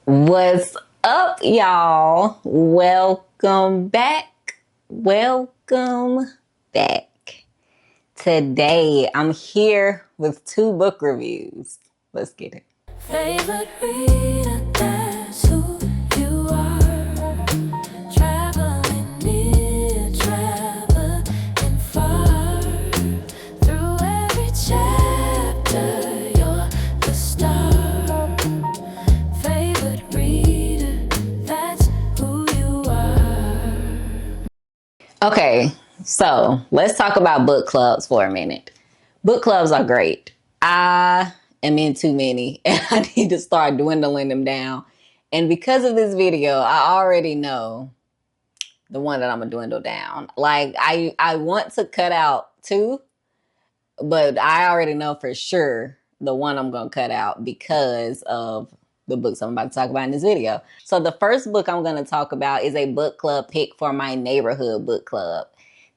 What's up, y'all? Welcome back. Welcome back. Today, I'm here with two book reviews. Let's get it. Favorite reader, that's who you are. Traveling near, traveling far. Through every chapter, you're the star. Favorite reader, that's who you are. Okay, so let's talk about book clubs for a minute. Book clubs are great. I am in too many and I need to start dwindling them down. And because of this video, I already know the one that I'm gonna dwindle down. Like I want to cut out two, but I already know for sure the one I'm gonna cut out because of the books I'm about to talk about in this video. So the first book I'm gonna talk about is a book club pick for my neighborhood book club.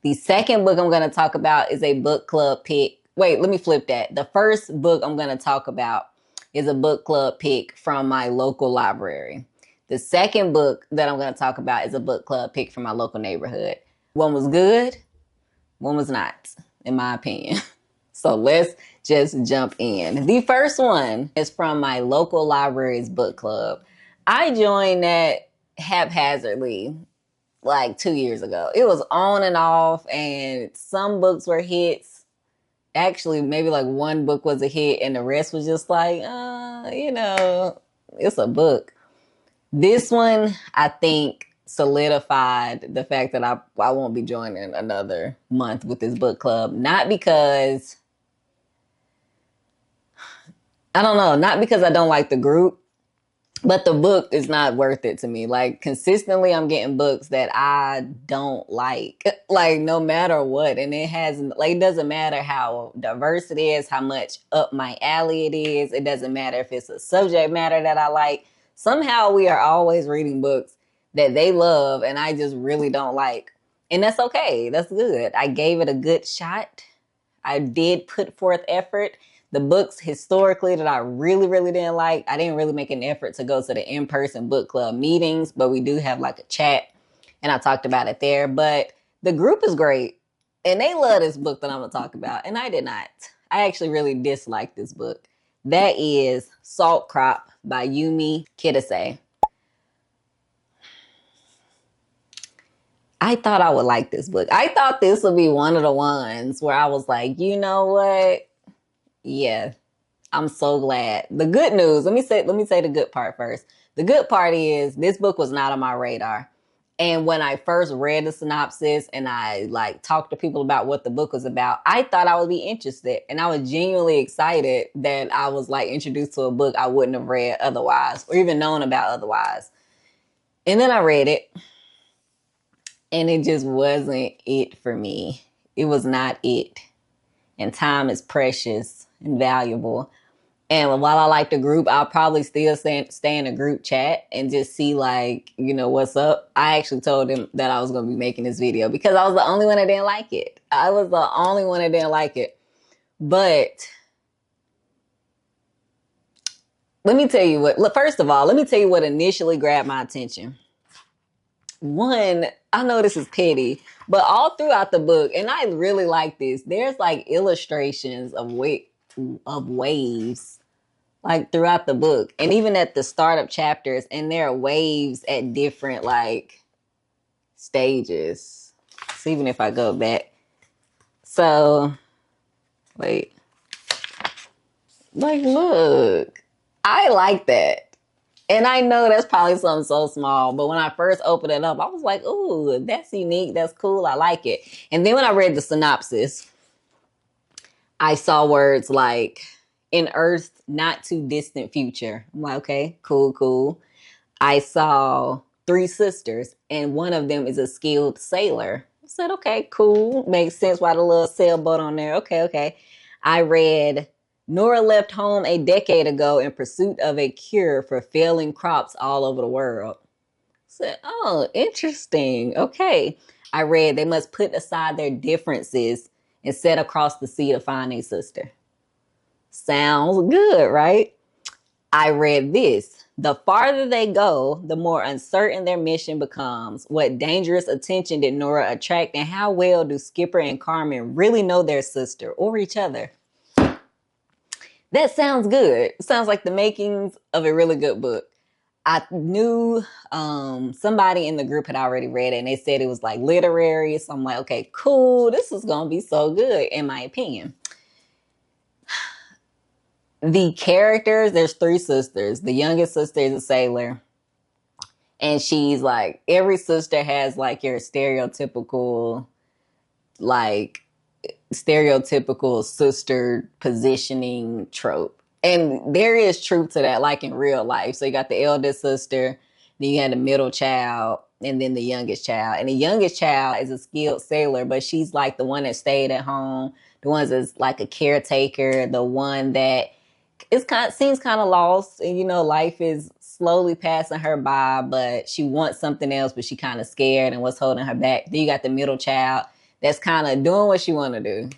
The second book I'm gonna talk about is a book club pick. Wait, let me flip that. The first book I'm gonna talk about is a book club pick from my local library. The second book that I'm gonna talk about is a book club pick from my local neighborhood. One was good, one was not, in my opinion. So let's just jump in. The first one is from my local library's book club. I joined that haphazardly like 2 years ago. It was on and off, and some books were hits. Actually, maybe like one book was a hit, and the rest was just like, it's a book. This one, I think, solidified the fact that I won't be joining another month with this book club. Not because not because I don't like the group, but the book is not worth it to me. Like, consistently, I'm getting books that I don't like, like, no matter what. And it doesn't matter how diverse it is, how much up my alley it is. It doesn't matter if it's a subject matter that I like. Somehow we are always reading books that they love and I just really don't like. And that's okay. That's good. I gave it a good shot. I did put forth effort. The books historically that I really, really didn't like, I didn't really make an effort to go to the in-person book club meetings, but we do have like a chat and I talked about it there. But the group is great and they love this book that I'm going to talk about. And I did not. I actually really disliked this book. That is Salt Crop by Yumi Kitase. I thought I would like this book. I thought this would be one of the ones where I was like, you know what? Yeah, I'm so glad. The good news, let me say the good part first. The good part is this book was not on my radar. And when I first read the synopsis and I like talked to people about what the book was about, I thought I would be interested. And I was genuinely excited that I was like introduced to a book I wouldn't have read otherwise or even known about otherwise. And then I read it and it just wasn't it for me. It was not it. And time is precious and valuable. And while I like the group, I'll probably still stay in a group chat and just see like, what's up. I actually told them that I was going to be making this video because I was the only one that didn't like it. I was the only one that didn't like it. But first of all, let me tell you what initially grabbed my attention. One, I know this is petty, but all throughout the book, and I really like this, there's like illustrations of waves like throughout the book and even at the startup chapters, and there are waves at different like stages. So even if I go back, so wait, like look, I like that. And I know that's probably something so small, but when I first opened it up, I was like, ooh, that's unique. That's cool. I like it. And then when I read the synopsis, I saw words like in Earth's not too distant future. I'm like, okay, cool. I saw 3 sisters and one of them is a skilled sailor. I said, okay, cool. Makes sense why the little sailboat on there. Okay. I read Nora left home a decade ago in pursuit of a cure for failing crops all over the world. I said, oh, interesting. Okay. I read they must put aside their differences and set across the sea to find a sister. Sounds good, right? I read this. The farther they go, the more uncertain their mission becomes. What dangerous attention did Nora attract, and how well do Skipper and Carmen really know their sister or each other? That sounds good. Sounds like the makings of a really good book. I knew somebody in the group had already read it, and they said it was like literary. So I'm like, okay, cool. This is going to be so good, in my opinion. The characters, there's three sisters. The youngest sister is a sailor. And she's like, every sister has like your like stereotypical sister positioning trope. And there is truth to that, like in real life. So you got the eldest sister, then you had the middle child, and then the youngest child. And the youngest child is a skilled sailor, but she's like the one that stayed at home, the one that's like a caretaker, the one that seems kind of lost, and life is slowly passing her by, but she wants something else, but she kind of scared, and what's holding her back. Then you got the middle child that's kind of doing what she want to do.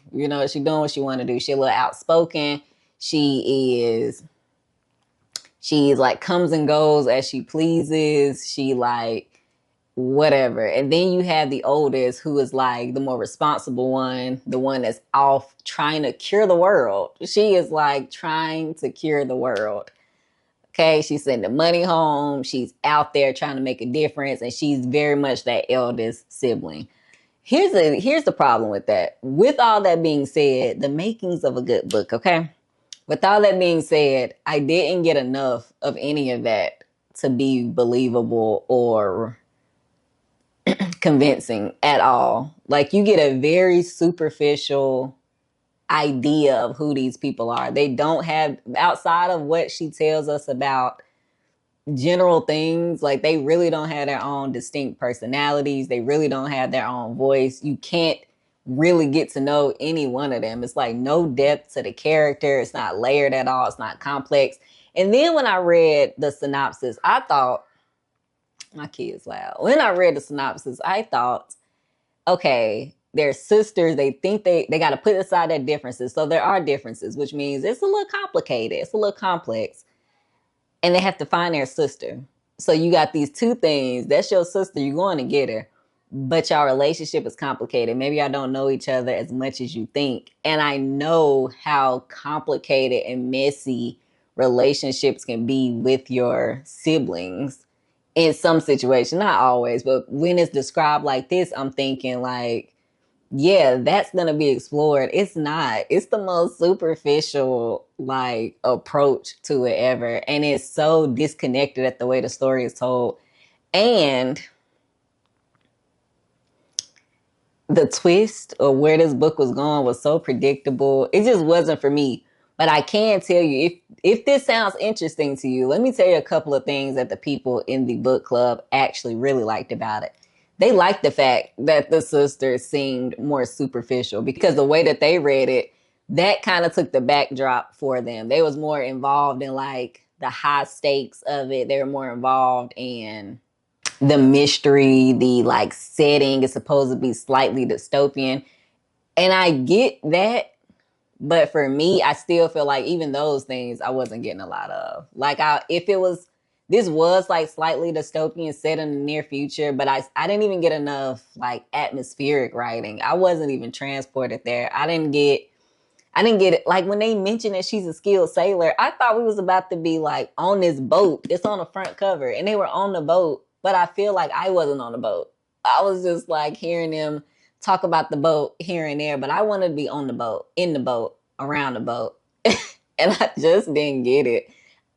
She's doing what she want to do. She's a little outspoken. She's like comes and goes as she pleases. She like whatever. And then you have the oldest, who is like the more responsible one, the one that's off trying to cure the world. She is like trying to cure the world. Okay, she's sending money home. She's out there trying to make a difference, and she's very much that eldest sibling. Here's the problem with that. With all that being said, the makings of a good book, okay? With all that being said, I didn't get enough of any of that to be believable or convincing at all. Like, you get a very superficial idea of who these people are. They don't have, outside of what she tells us about general things, like they really don't have their own distinct personalities. They really don't have their own voice. You can't really get to know any one of them. It's like no depth to the character. It's not layered at all. It's not complex. And then when I read the synopsis, I thought, my kid's loud. When I read the synopsis, I thought, okay, they're sisters. They think they got to put aside their differences. So there are differences, which means it's a little complicated. It's a little complex. And they have to find their sister. So you got these two things. That's your sister. You're going to get her. But your relationship is complicated. Maybe y'all don't know each other as much as you think. And I know how complicated and messy relationships can be with your siblings in some situations. Not always, but when it's described like this, I'm thinking like, yeah, that's going to be explored. It's not. It's the most superficial like approach to it ever. And it's so disconnected at the way the story is told. And the twist or where this book was going was so predictable. It just wasn't for me. But I can tell you, if this sounds interesting to you, let me tell you a couple of things that the people in the book club actually really liked about it. They liked the fact that the sisters seemed more superficial, because the way that they read it, that kind of took the backdrop for them. They was more involved in like the high stakes of it. They were more involved in the mystery, the like setting is supposed to be slightly dystopian. And I get that. But for me, I still feel like even those things I wasn't getting a lot of. Like this was like slightly dystopian set in the near future, but I didn't even get enough like atmospheric writing. I wasn't even transported there. I didn't get it. Like when they mentioned that she's a skilled sailor, I thought we was about to be like on this boat. It's on the front cover and they were on the boat, but I feel like I wasn't on the boat. I was just like hearing them talk about the boat here and there, but I wanted to be on the boat, in the boat, around the boat. And I just didn't get it.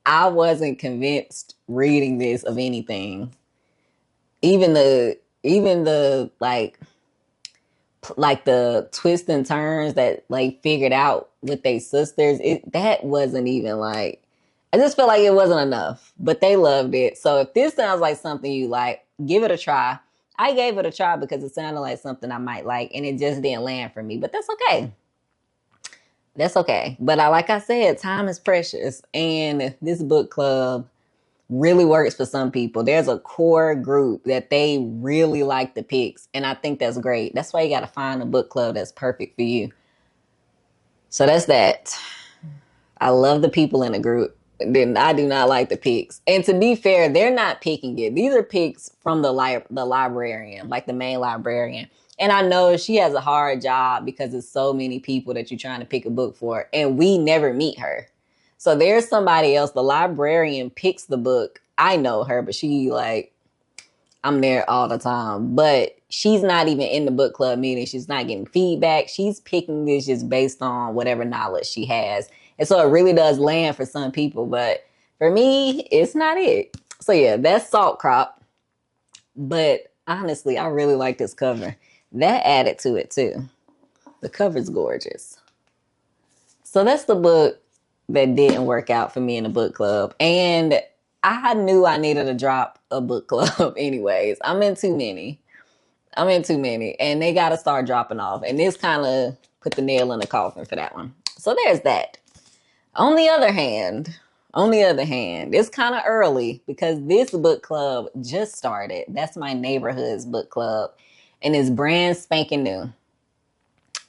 I wasn't convinced reading this of anything. Even the like the twists and turns that like figured out with their sisters, that wasn't even like, I just felt like it wasn't enough, but they loved it. So if this sounds like something you like, give it a try. I gave it a try because it sounded like something I might like, and it just didn't land for me, but that's okay. That's okay. But like I said, time is precious, and this book club really works for some people. There's a core group that they really like the picks, and I think that's great. That's why you got to find a book club that's perfect for you. So that's that. I love the people in the group. Then I do not like the pics. And to be fair, they're not picking it. These are pics from the librarian, like the main librarian. And I know she has a hard job because there's so many people that you're trying to pick a book for, and we never meet her. So there's somebody else. The librarian picks the book. I know her, but she like I'm there all the time. But she's not even in the book club meeting. She's not getting feedback. She's picking this just based on whatever knowledge she has. And so it really does land for some people. But for me, it's not it. So yeah, that's Salt Crop. But honestly, I really like this cover. That added to it too. The cover's gorgeous. So that's the book that didn't work out for me in the book club. And I knew I needed to drop a book club anyways. I'm in too many. And they got to start dropping off. And this kind of put the nail in the coffin for that one. So there's that. On the other hand, it's kind of early because this book club just started. That's my neighborhood's book club. And it's brand spanking new.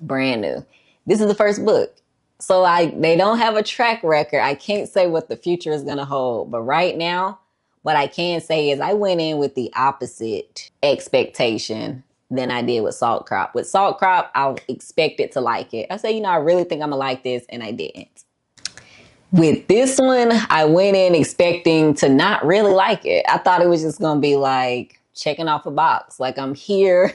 Brand new. This is the first book. So they don't have a track record. I can't say what the future is going to hold. But right now, what I can say is I went in with the opposite expectation than I did with Salt Crop. With Salt Crop, I expected to like it. I said, I really think I'm going to like this, and I didn't. With this one, I went in expecting to not really like it. I thought it was just going to be like checking off a box. Like I'm here,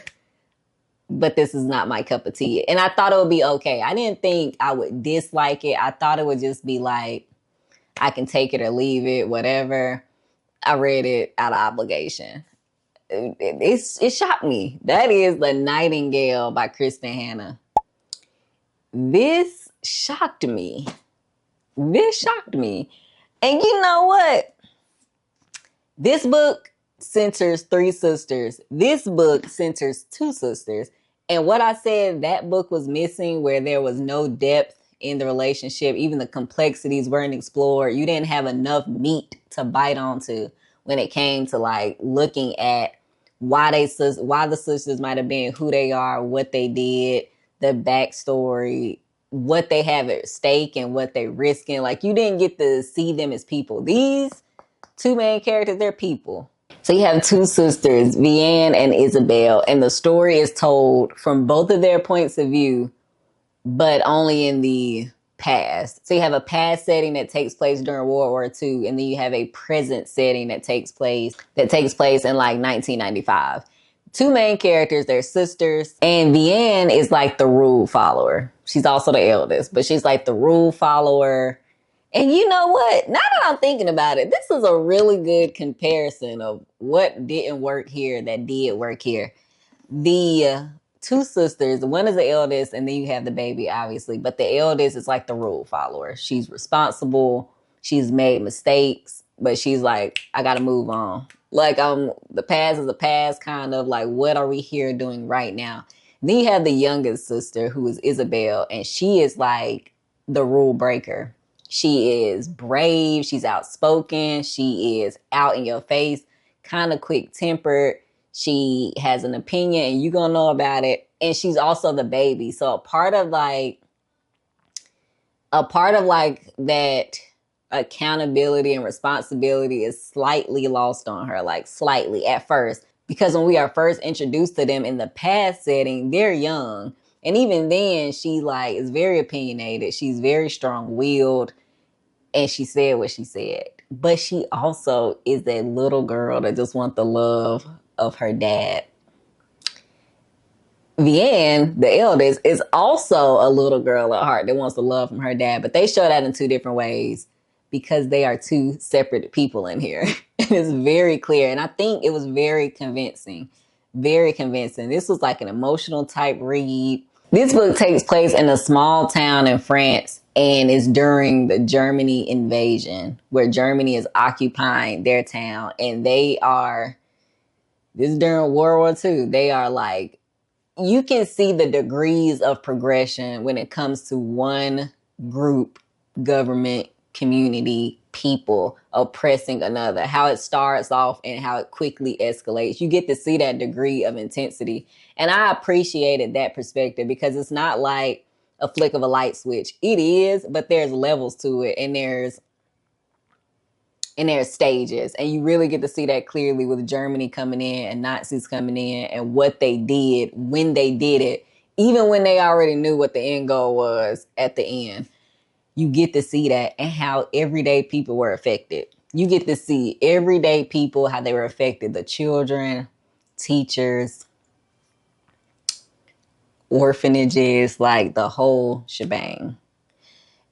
but this is not my cup of tea. And I thought it would be okay. I didn't think I would dislike it. I thought it would just be like, I can take it or leave it, whatever. I read it out of obligation. It shocked me. That is The Nightingale by Kristen Hanna. This shocked me. And you know what? This book centers 3 sisters. This book centers 2 sisters. And what I said that book was missing, where there was no depth in the relationship, even the complexities weren't explored. You didn't have enough meat to bite onto when it came to like looking at why the sisters might have been who they are, what they did, the backstory, what they have at stake and what they're risking. Like you didn't get to see them as people. These 2 main characters, they're people. So you have 2 sisters, Vianne and Isabel, and the story is told from both of their points of view, but only in the past. So you have a past setting that takes place during World War II, and then you have a present setting that takes place in like 1995. 2 main characters, they're sisters, and Vianne is like the rule follower. She's also the eldest, but she's like the rule follower. And you know what? Now that I'm thinking about it, this is a really good comparison of what didn't work here that did work here. The 2 sisters, one is the eldest, and then you have the baby, obviously. But the eldest is like the rule follower. She's responsible. She's made mistakes, but she's like, I got to move on. Like, the past is the past, kind of like, what are we here doing right now? Then you have the youngest sister, who is Isabel, and she is like the rule breaker. She is brave. She's outspoken. She is out in your face, kind of quick tempered. She has an opinion and you're going to know about it. And she's also the baby. So a part of like that accountability and responsibility is slightly lost on her, like slightly at first. Because when we are first introduced to them in the past setting, they're young. And even then, she like is very opinionated. She's very strong-willed. And she said what she said. But she also is that little girl that just wants the love of her dad. Vianne, the eldest, is also a little girl at heart that wants the love from her dad. But they show that in 2 different ways because they are 2 separate people in here. And it's very clear. And I think it was very convincing. Very convincing. This was like an emotional type read. This book takes place in a small town in France and is during the Germany invasion, where Germany is occupying their town. And this is during World War II. They are like, you can see the degrees of progression when it comes to one group, government, community, people oppressing another, how it starts off and how it quickly escalates. You get to see that degree of intensity. And I appreciated that perspective because it's not like a flick of a light switch. It is, but there's levels to it. And there's in their stages. And you really get to see that clearly with Germany coming in and Nazis coming in and what they did when they did it, even when they already knew what the end goal was at the end. You get to see that and how everyday people were affected. You get to see everyday people, how they were affected, the children, teachers, orphanages, like the whole shebang.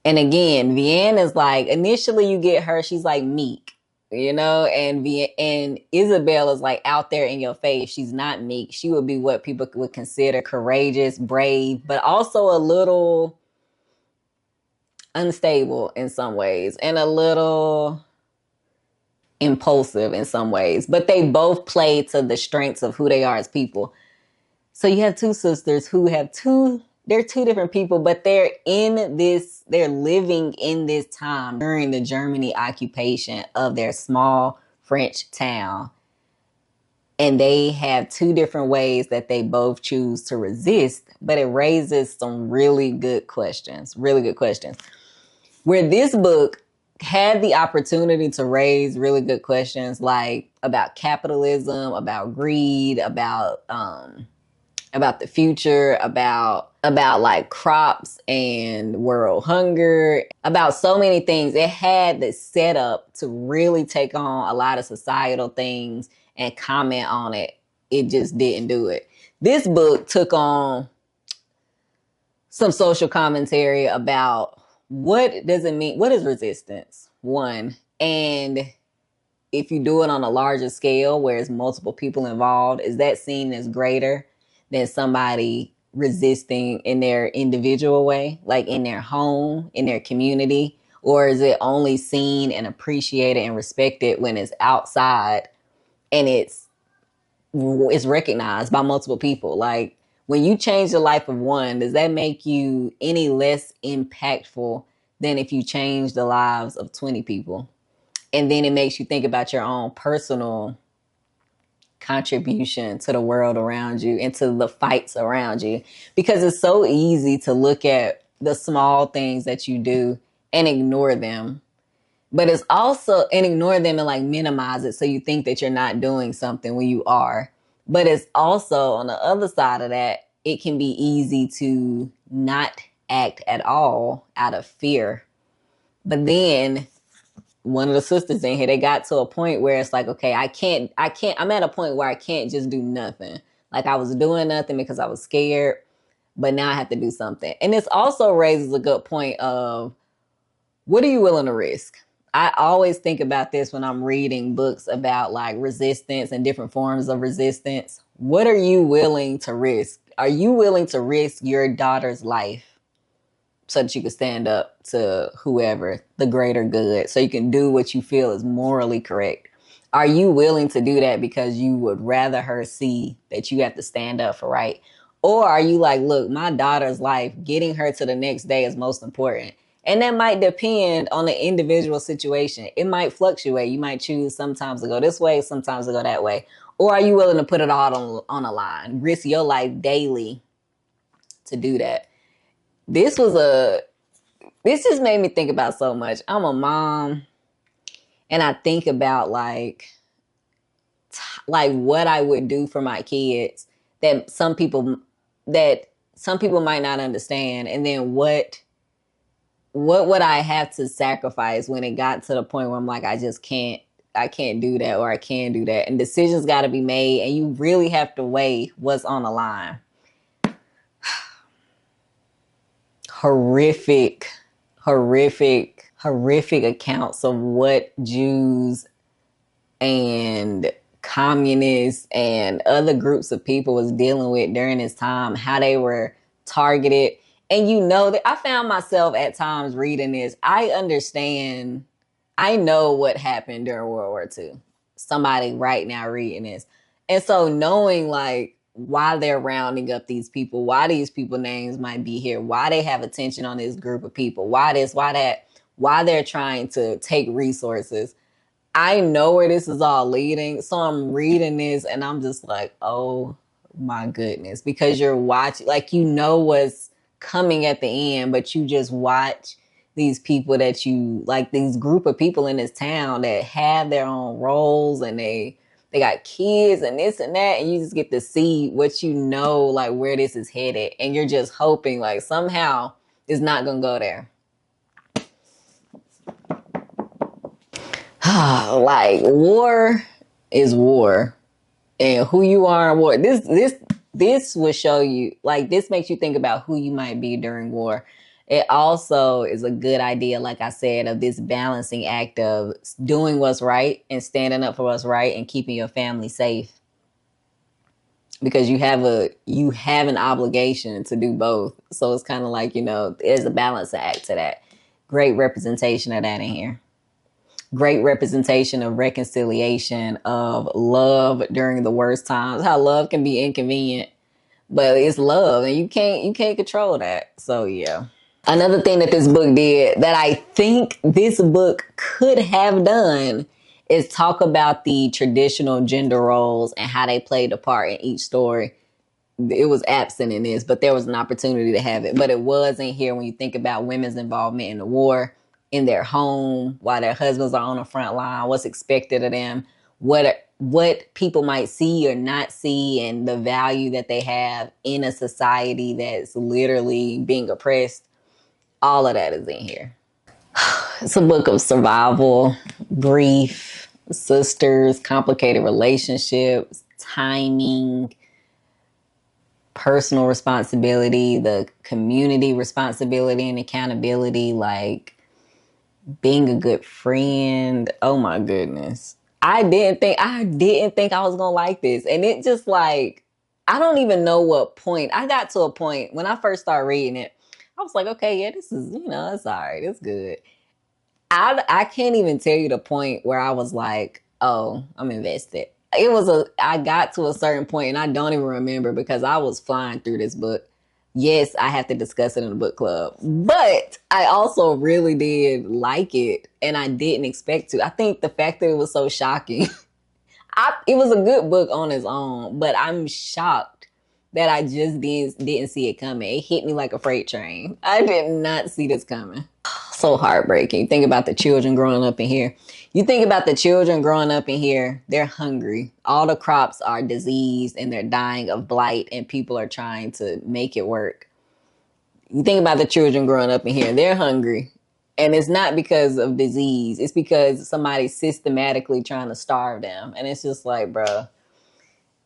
And again, Vianne is like, initially you get her, she's like meek, you know, and Isabel is like out there in your face. She's not meek. She would be what people would consider courageous, brave, but also a little unstable in some ways and a little impulsive in some ways. But they both play to the strengths of who they are as people. So you have two sisters who have they're two different people, but they're living in this time during the Germany occupation of their small French town. And they have two different ways that they both choose to resist, but it raises some really good questions, Where this book had the opportunity to raise really good questions, like about capitalism, about greed, about the future, about like crops and world hunger, about so many things. It had the setup to really take on a lot of societal things and comment on it. It just didn't do it. This book took on some social commentary about what does it mean, what is resistance, one, and if you do it on a larger scale where there's multiple people involved, is that seen as greater than somebody resisting in their individual way, like in their home, in their community? Or is it only seen and appreciated and respected when it's outside and it's recognized by multiple people? Like, when you change the life of one, does that make you any less impactful than if you change the lives of 20 people? And then it makes you think about your own personal contribution to the world around you and to the fights around you. Because it's so easy to look at the small things that you do and ignore them. But it's also, and ignore them and like minimize it so you think that you're not doing something when you are. But it's also, on the other side of that, it can be easy to not act at all out of fear. But then one of the sisters in here, they got to a point where it's like, okay, I'm at a point where I can't just do nothing. Like, I was doing nothing because I was scared, but now I have to do something. And this also raises a good point of, what are you willing to risk? I always think about this when I'm reading books about like resistance and different forms of resistance. What are you willing to risk? Are you willing to risk your daughter's life so that you can stand up to whoever, the greater good, so you can do what you feel is morally correct? Are you willing to do that because you would rather her see that you have to stand up for right? Or are you like, look, my daughter's life, getting her to the next day is most important. And that might depend on the individual situation. It might fluctuate. You might choose sometimes to go this way, sometimes to go that way. Or are you willing to put it all on a line, risk your life daily to do that? This just made me think about so much. I'm a mom, and I think about like what I would do for my kids that some people might not understand, and then what would I have to sacrifice when it got to the point where I'm like, I can't do that, or I can do that. And decisions got to be made, and you really have to weigh what's on the line. Horrific accounts of what Jews and communists and other groups of people was dealing with during this time, how they were targeted. And you know that I found myself at times reading this. I know what happened during World War II. Somebody right now reading this. And so knowing like why they're rounding up these people, why these people names might be here, why they have attention on this group of people, why this, why that, why they're trying to take resources. I know where this is all leading. So I'm reading this and I'm just like, oh my goodness, because you're watching, like, you know what's coming at the end, but you just watch these people that you like, these group of people in this town that have their own roles, and they got kids and this and that, and you just get to see what you know, like where this is headed, and you're just hoping like somehow it's not gonna go there. Like war is war, and who you are in war. This will show you, like, this makes you think about who you might be during war. It also is a good idea, like I said, of this balancing act of doing what's right and standing up for what's right and keeping your family safe. Because you have an obligation to do both. So it's kind of like, there's a balancing act to that. Great representation of that in here. Great representation of reconciliation, of love during the worst times. How love can be inconvenient, but it's love, and you can't control that. So yeah. Another thing that this book did that I think this book could have done is talk about the traditional gender roles and how they played a part in each story. It was absent in this, but there was an opportunity to have it. But it was in here when you think about women's involvement in the war, in their home, while their husbands are on the front line, what's expected of them, what people might see or not see, and the value that they have in a society that's literally being oppressed. All of that is in here. It's a book of survival, grief, sisters, complicated relationships, timing, personal responsibility, the community responsibility and accountability, like being a good friend. Oh my goodness. I didn't think I was gonna like this. And it just like, I don't even know what point. I got to a point when I first started reading it, I was like, okay, yeah, this is, it's all right. It's good. I can't even tell you the point where I was like, oh, I'm invested. I got to a certain point and I don't even remember because I was flying through this book. Yes, I have to discuss it in the book club, but I also really did like it and I didn't expect to. I think the fact that it was so shocking, it was a good book on its own, but I'm shocked that I just didn't see it coming. It hit me like a freight train. I did not see this coming. So heartbreaking. Think about the children growing up in here. You think about the children growing up in here, they're hungry. All the crops are diseased and they're dying of blight and people are trying to make it work. You think about the children growing up in here, they're hungry. And it's not because of disease. It's because somebody's systematically trying to starve them. And it's just like, bro,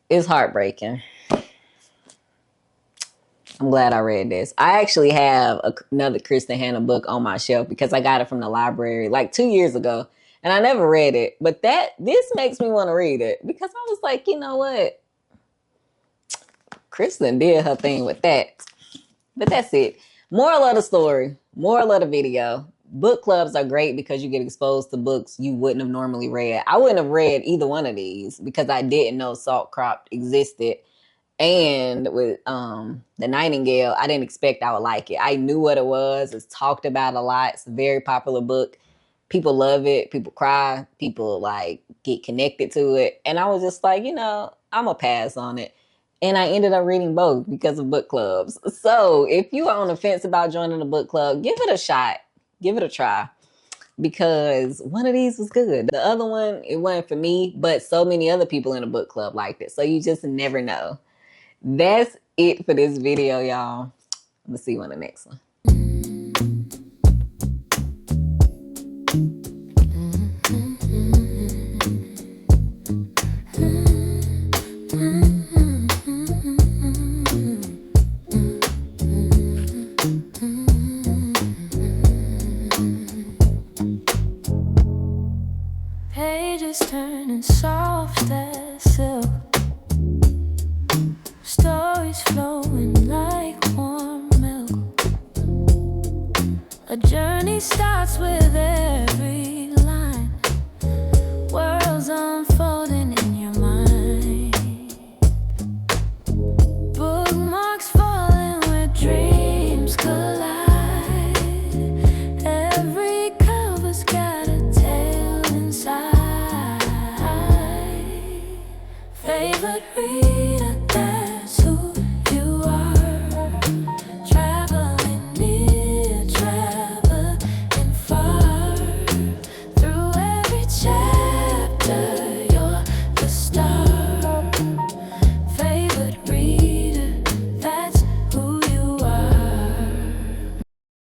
it's heartbreaking. I'm glad I read this. I actually have another Kristen Hanna book on my shelf because I got it from the library like 2 years ago and I never read it. But this makes me want to read it because I was like, you know what? Kristen did her thing with that. But that's it. Moral of the story, moral of the video. Book clubs are great because you get exposed to books you wouldn't have normally read. I wouldn't have read either one of these because I didn't know Salt Crop existed. And with The Nightingale, I didn't expect I would like it. I knew what it was. It's talked about a lot. It's a very popular book. People love it. People cry. People like get connected to it. And I was just like, I'm a pass on it. And I ended up reading both because of book clubs. So if you are on the fence about joining a book club, give it a shot. Give it a try. Because one of these was good. The other one, it wasn't for me, but so many other people in a book club liked it. So you just never know. That's it for this video, y'all. Let's see you on the next one. Pages turning soft as silk. Stories flowing like warm milk. A journey starts with every line. Worlds unfolding in your mind. Bookmarks falling where dreams collide. Every cover's got a tale inside. Favorite read.